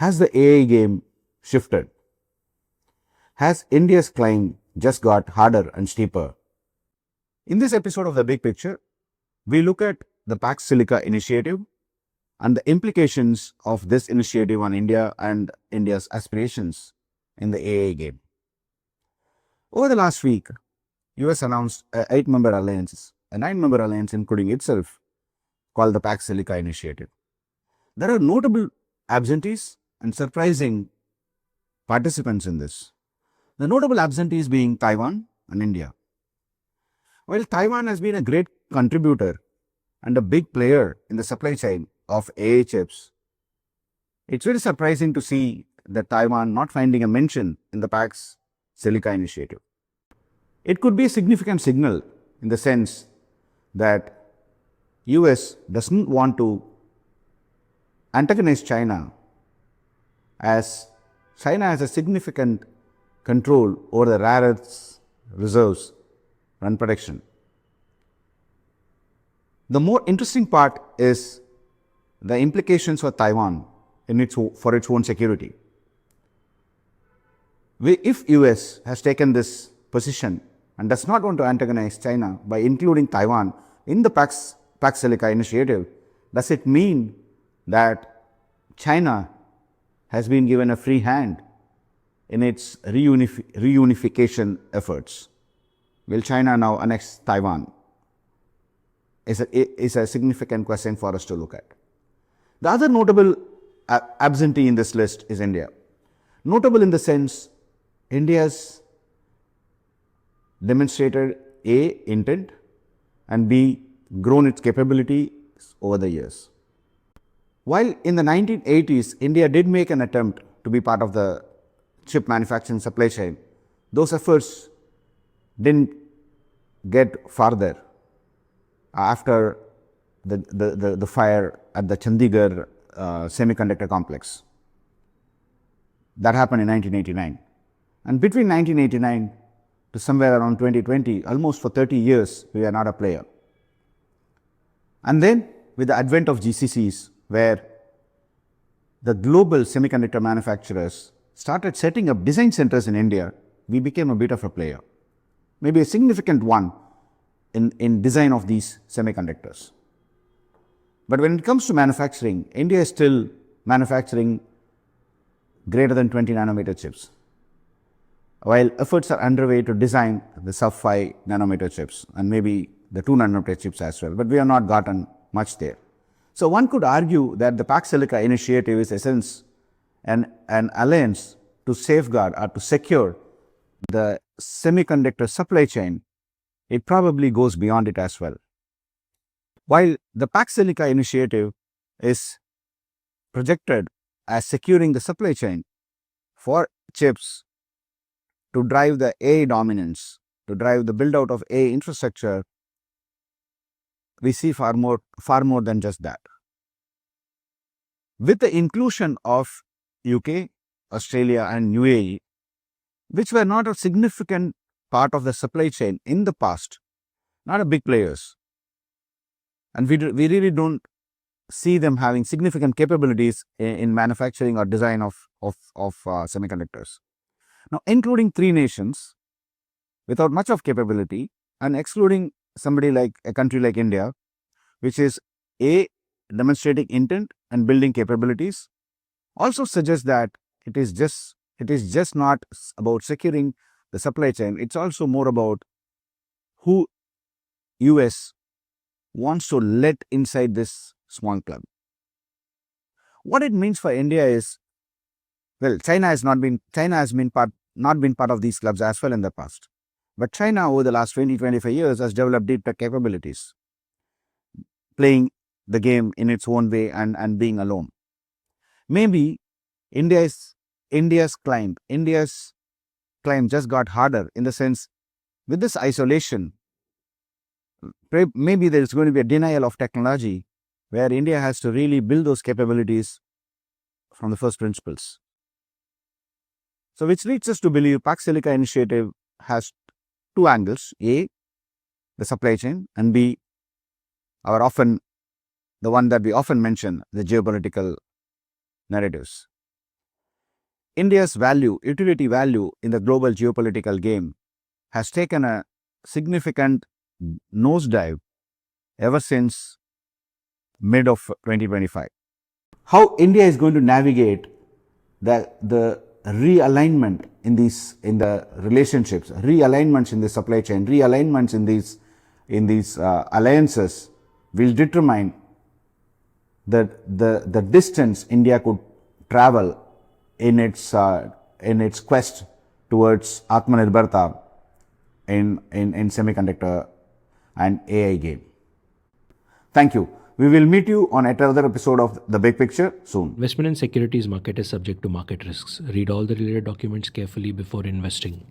Has the AI game shifted? Has India's climb just got harder and steeper? In this episode of The Big Picture, we look at the Pax Silica initiative and the implications of this initiative on India and India's aspirations in the AI game. Over the last week, US announced a 9-member alliance including itself, called the Pax Silica initiative. There are notable absentees and surprising participants in this. The notable absentees being Taiwan and India. While Taiwan has been a great contributor and a big player in the supply chain of AI chips, it's very surprising to see that Taiwan not finding a mention in the Pax Silica initiative. It could be a significant signal in the sense that US doesn't want to antagonize China, as China has a significant control over the rare earths reserves and production. The more interesting part is the implications for Taiwan for its own security. If US has taken this position and does not want to antagonize China by including Taiwan in the Pax Silica initiative, does it mean that China has been given a free hand in its reunification efforts? Will China now annex Taiwan? Is a significant question for us to look at. The other notable absentee in this list is India. Notable in the sense, India's demonstrated A, intent, and B, grown its capability over the years. While in the 1980s, India did make an attempt to be part of the chip manufacturing supply chain, those efforts didn't get farther after the fire at the Chandigarh semiconductor complex. That happened in 1989. And between 1989 to somewhere around 2020, almost for 30 years, we were not a player. And then with the advent of GCCs, where the global semiconductor manufacturers started setting up design centers in India, we became a bit of a player, maybe a significant one in design of these semiconductors. But when it comes to manufacturing, India is still manufacturing greater than 20 nanometer chips, while efforts are underway to design the sub 5 nanometer chips and maybe the 2 nanometer chips as well, but we have not gotten much there. So one could argue that the Pax Silica initiative is in essence an alliance to safeguard or to secure the semiconductor supply chain. It probably goes beyond it as well. While the Pax Silica initiative is projected as securing the supply chain for chips to drive the AI dominance, to drive the build out of AI infrastructure, we see far more than just that. With the inclusion of UK, Australia and UAE, which were not a significant part of the supply chain in the past, not a big players, and we really don't see them having significant capabilities in manufacturing or design of semiconductors. Now, including 3 nations without much of capability and excluding a country like India, which is A, demonstrating intent and building capabilities, also suggests that it is just not about securing the supply chain. It's also more about who US wants to let inside this small club. What it means for India is, well, China has not been part of these clubs as well in the past. But China over the last 20-25 years has developed deep tech capabilities, playing the game in its own way and being alone. Maybe India's climb just got harder in the sense, with this isolation, maybe there is going to be a denial of technology where India has to really build those capabilities from the first principles. So which leads us to believe Pax Silica initiative has 2 angles: A, the supply chain, and B, the one that we often mention, the geopolitical narratives. India's utility value in the global geopolitical game has taken a significant nosedive ever since mid of 2025. How India is going to navigate the realignment in the relationships, realignments in the supply chain, realignments in these alliances will determine the distance India could travel in its quest towards Atmanirbharta in semiconductor and AI game. Thank you. We will meet you on another episode of The Big Picture soon. Investment in securities market is subject to market risks. Read all the related documents carefully before investing.